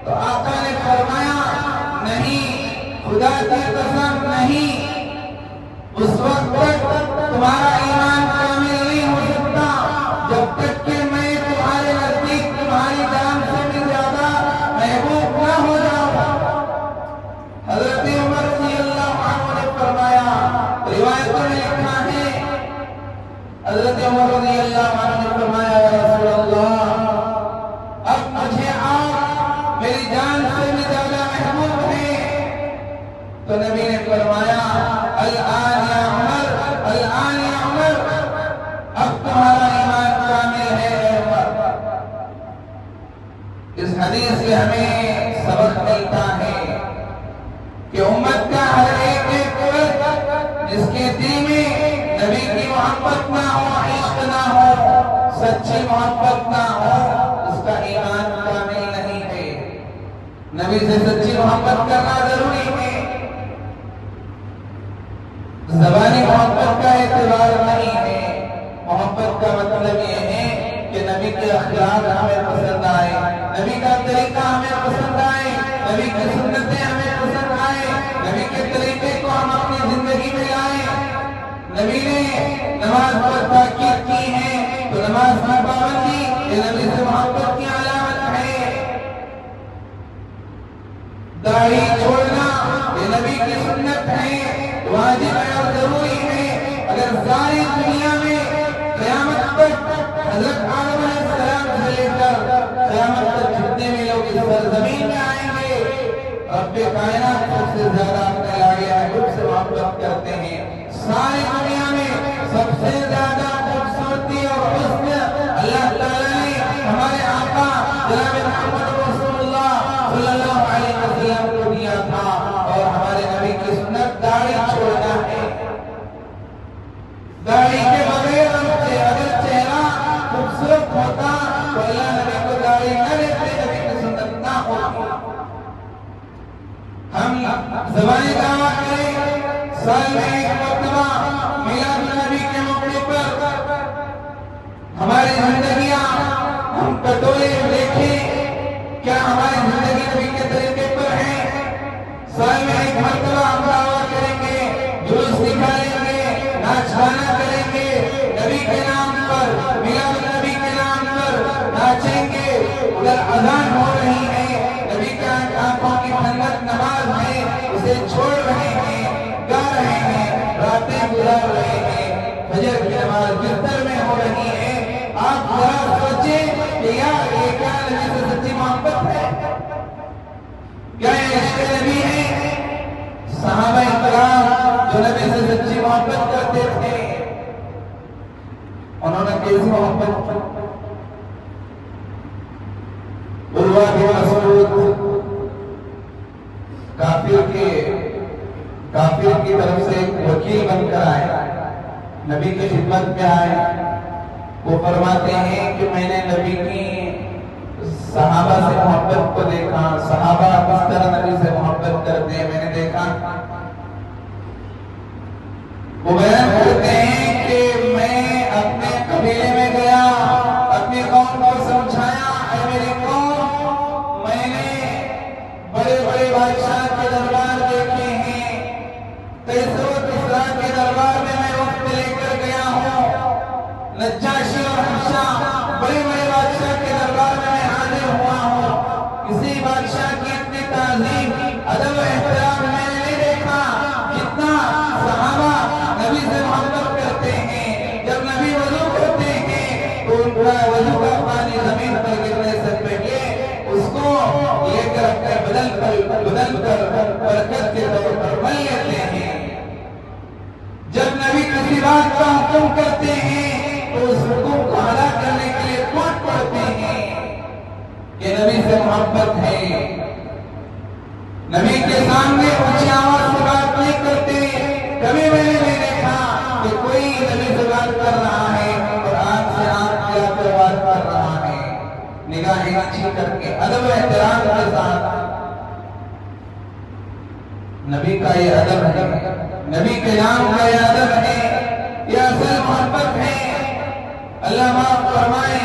तो आका ने फरमाया नहीं, खुदा की कसम नहीं, उस वक्त तक तुम्हारा ईमान कामिल नहीं हो सकता जब तक कि मैं तुम्हारे नजदीक तुम्हारी जान से भी ज्यादा महबूब ना हो जाऊं। हजरत उमर रज़ियल्लाहु अन्हु ने फरमाया, रिवायतों में लिखा है, हजरत उमर रज़ियल्लाहु अन्हु ने फरमाया, या रसूल अल्लाह, अब मुझे आप मेरी जान से भी ज्यादा महबूब है। तो नबी ने फरमाया, अल-आन या उमर, अल-आन या उमर, अब तुम्हारा ईमान कामिल है उमर। इस हदीस से हमें सबक मिलता है कि उम्मत का हर एक फर्द जिसके दिल में नबी की मोहब्बत ना हो, इश्क ना हो, सच्ची मोहब्बत ना हो, उसका ईमान कामिल नहीं है। नबी से सच्ची मोहब्बत करना जरूरी है। ज़बानी मोहब्बत का एतबार नहीं है। मोहब्बत का मतलब ये है कि नबी के अखलाक हमें पसंद आए, नबी का तरीका हमें पसंद आए, नबी की सुन्नतें हमें पसंद आए, नबी के तरीके को हम अपनी जिंदगी में लाए। नबी ने नमाज पर ताकीद की है तो नमाज की पाबंदी ये नबी से मोहब्बत की अलामत है। दाढ़ी छोड़ना ये नबी की सुन्नत है, वाजिब है और जरूरी है। अगर सारी दुनिया में क़यामत तक हज़रत आदम अलैहिस्सलाम से लेकर क़यामत तक जितने भी लोग इस सरज़मीन में आएंगे, रब्बे कायनात सबसे ज्यादा अपने लागे महबूब से मोहब्बत करते हैं। सारी दुनिया में सबसे ज्यादा खूबसूरती और हुस्न अल्लाह ताला ने हमारे आका जनाब मुहम्मद रसूलुल्लाह सल्लल्लाहु अलैहि वसल्लम को दिया था, और हमारे नबी की सुन्नत दाढ़ी छोड़ना है। दाढ़ी के बगैर अगर चेहरा खूबसूरत होता तो अल्लाह नबी को दाढ़ी न देते, नबी की सुन्नत ना होती। हम ज़बानी दावा करें, साल में एक मरतबा मिलाद नबी के मौके पर हमारी जिंदगियां हम कटोरे देखें, क्या हमारी जिंदगी नबी के तरीके पर है? साल में एक मरतबा हम दावा करेंगे, जुलूस निकालेंगे, नाच गाना करेंगे, नबी के नाम पर, मिलाद नबी के नाम पर नाचेंगे। उधर अज़ान हो रही है, नबी के आंखों की ठंडक नमाज है, उसे छोड़ रहे हैं, गा रहे हैं, रातें गुजार रहे हैं, फजर की नमाज बिस्तर में हो रही है। आप जरा सोचें कि यार ये क्या नबी से सच्ची मोहब्बत है? क्या ये इश्क़ नबी है? सहाबा इकराम जो नबी से सच्ची मोहब्बत करते थे, उन्होंने कैसी मोहब्बत? उर्वा बिन मसऊद काफिर की तरफ से एक वकील बनकर आए, नबी की खिदमत में आए। वो फरमाते हैं कि मैंने नबी की सहाबा से मोहब्बत को देखा, सहाबा किस तरह नबी से मोहब्बत करते हैं मैंने देखा। वो बयान करते हैं कि मैं अपने कबीले में गया, अपनी कौम को समझाया, ऐ मेरी कौम, मैंने बड़े बड़े बादशाह के दरबार देखे हैं, कैसर और किस्रा के दरबार में मैं वक्त लेकर गया हूँ, नज्जाशी और हबशा बड़े बड़े बादशाह के दरबार में मैं हाजिर हुआ हूँ। किसी बादशाह की इतनी ताज़ीम, अदब और एहतराम मैंने नहीं देखा जितना सहाबा नबी से मोहब्बत करते हैं। जब नबी वज़ू करते हैं तो उनका वज़ू का पानी जमीन पर गिरने से पहले उसको लेकर अपने बदन कर बरकत के तौर पर मल लेते हैं। जब नबी किसी बात का हुक्म करते हैं तो उस हुक्म को अदा करने के लिए टूट पड़ते हैं। ये नबी से मोहब्बत है। नबी के सामने ऊंची आवाज से बात नहीं करते। कभी मैंने नहीं देखा कि कोई नबी से बात कर रहा है और आंख से आंख मिलाकर बात कर रहा है, निगाहें नीची करके अदब एहतराम के साथ। नबी का ये अदब है, नबी के नाम का ये अदब है, ये असल मोहब्बत है। अल्लाह माफ फरमाए,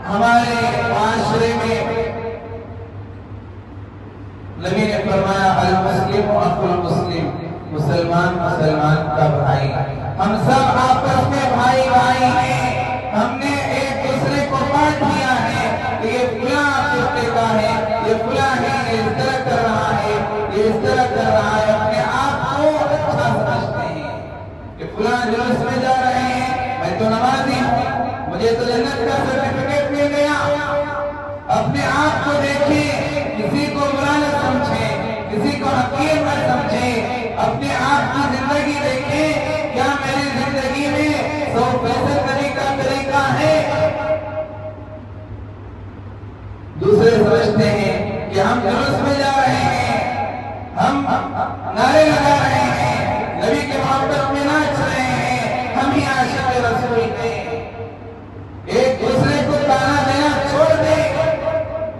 हमारे माशरे में नबी ने फरमाया अल मुस्लिम अखुल मुस्लिम, मुसलमान मुसलमान का भाई। हम सब आपस में भाई भाई हैं। हमने एक दूसरे को बांट दिया है कि ये फुला कुत्ते का है, ये फुला है, ये इस तरह कर रहा है, ये इस तरह कर रहा है। अपने आप को अच्छा समझते हैं कि फुला जुलूस में जा रहे हैं, मैं तो नमाजी हूँ, मुझे तो जन्नत का सर्टिफिकेट मिल गया। अपने आप को देखें, किसी को बुरा न समझे, किसी को हकीर न समझे। अपने आप की जिंदगी देखें, क्या मेरी जिंदगी में 100% करने का तरीका है? दूसरे समझते हैं कि हम जुलूस में जा रहे हैं, हम नारे लगा रहे हैं, नबी के मोहब्बत में नाच रहे हैं, हम ही आशिक़ रसूल हैं। एक दूसरे को ताना देना छोड़ दे।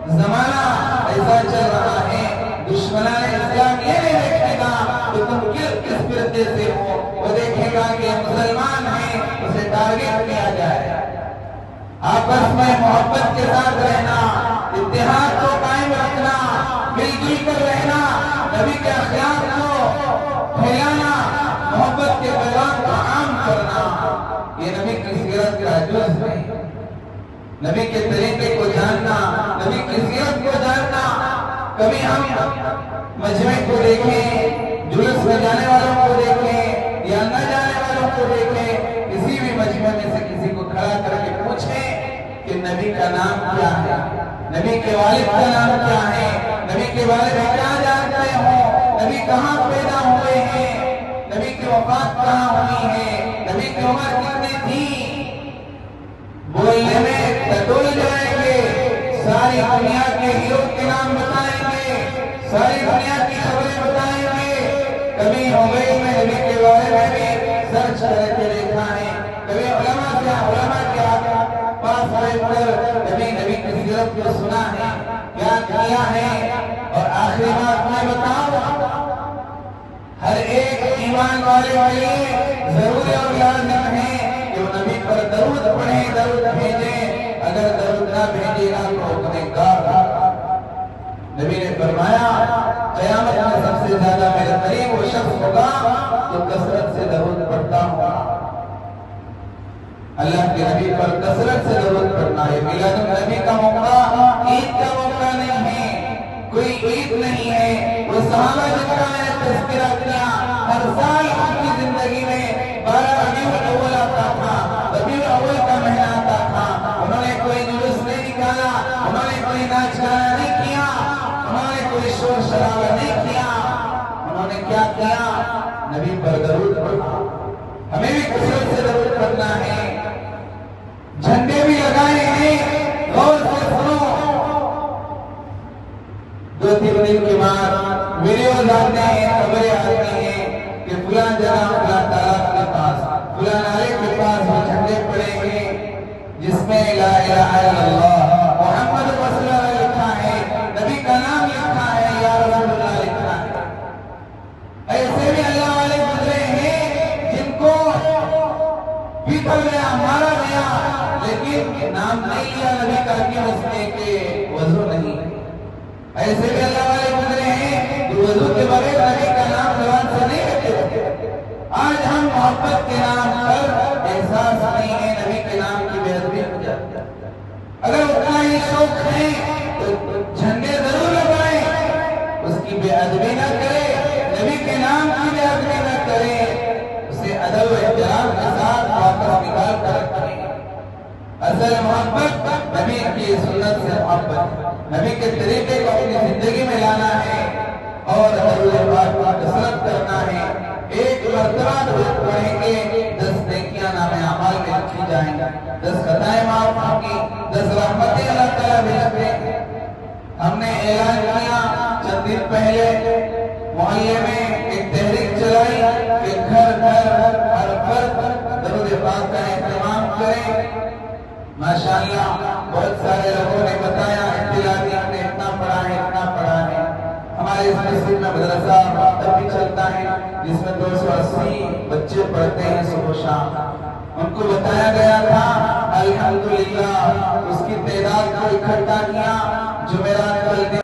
जमाना ऐसा चल रहा है, दुश्मनाने इस्लाम ये नहीं देखेगा तो तुम किस फिरके से हो, वो देखेगा कि मुसलमान है, उसे टारगेट किया जाए। आपस में मोहब्बत के साथ रहना, इत्तेहाद को कायम रखना, मिलजुल कर रहना, नबी के अखलाक को फैलाना, मोहब्बत के पैगाम को आम करना, ये नबी की सीरत का जुज़ है। नबी के तरीके को जानना, नबी की सीरत को जानना। कभी हम मजमे को देखें, जुलूस में जाने वालों को देखें या न जाने वालों को देखें, किसी भी मजमे में से किसी को खड़ा करके पूछें कि नबी का नाम क्या है, नबी के वालिद का नाम क्या है, नबी के वालिद क्या जानते हो, नबी कहाँ पैदा हुए हैं, नबी की वफात कहाँ हुई है, नबी की उम्र कितनी थी। बोलने में टटोल जाएंगे, सारी दुनिया के हीरो के नाम बताएंगे, सारी दुनिया की खबरें बताएंगे। कभी मोबाइल में नबी के बारे में भी सर्च करके देखा है, कभी उलमा के पास बैठकर नबी की सीरत को सुना है, क्या किया है। और आखिरी बात मैं बताऊं, हर एक ईमान वाले जरूरी और लाज़िम है कि वो नबी पर दरूद पढ़े, दरूद भेजे। अगर दरूद ना भेजेगा तो गुनहगार। नबी ने फरमाया क़यामत में सबसे ज्यादा मेरे करीब वो शख्स होगा जो कसरत से दरूद पढ़ता होगा। अल्लाह के नबी पर कसरत से दरूद पढ़ना है। मिलाद नबी का मौका ईद का मौका नहीं है, कोई ईद नहीं है। वो सहाबा जिनका मैंने तज़किरा किया, हर साल उनकी जिंदगी में 12 रबीउल अव्वल आता था, रबीउल अव्वल का महीना आता था। उन्होंने कोई जुलूस नहीं निकाला, उन्होंने कोई नाच गाना नहीं किया, उन्होंने कोई शोर शराबा नहीं किया। उन्होंने क्या किया? नबी पर दरूद पढ़ा। हमें भी कसरत से दरूद पढ़ना है। झंडे भी लगाए हैं, गौर से सुनो। 2-3 दिन के बाद वीडियोज आते हैं, खबरें आती हैं कि फुला जगह, फुला तालाब के पास, फुला नाले के पास वो झंडे पड़ेंगे जिसमें ला इलाहा इल्लल्लाह मुहम्मद रसूलुल्लाह लिखा है, नबी का नाम लिखा है, या रसूलुल्लाह लिखा है। ऐसे भी अल्लाह वाले गुजरे हैं जिनको पीटा गया, मारा गया, लेकिन नाम नहीं लिया नबी का कि उसने के वजू नहीं। ऐसे भी अल्लाह वाले गुजरे हैं जो वजू के बगैर नबी का नाम ज़बान से नहीं लेते। आज हम मोहब्बत के नाम पर एहसास नहीं है, नबी के नाम की बेअदबी हो जाती है। अगर उतना ही शौक है तो झंडे जरूर लगाएं, उसकी बेअदबी न करे, नबी के नाम की बेअदबी न करे, उसे अदब एहतराम के साथ वापस निकाल कर रखें। असल मोहब्बत नबी की सुन्नत से मोहब्बत, नबी के तरीके को अपनी जिंदगी में लाना है और कसरत करना है। एक मर्तबा दुरूद पढ़ेंगे, 10 नेकियां नामे अमाल में लिखी जाएंगी, 10 खताएं माफ होंगी, 10 रहमतें अल्लाह ताला भेजते। हमने ऐलान किया चंद दिन पहले, मोहल्ले में एक तहरीक चलाई कि घर घर हर फर्द दरूद पाक का एहतमाम करें। माशाअल्लाह बहुत सारे लोगों ने बताया इख्तिलाफी हमने इतना पढ़ा है, इतना पढ़ा है। हमारे इस मस्जिद में मदरसा मकतब भी चलता है जिसमें 280 बच्चे पढ़ते हैं सुबह शाम। उनको बताया गया था अल्हम्दुलिल्लाह, उसकी तादाद को इकट्ठा किया। जुमेरात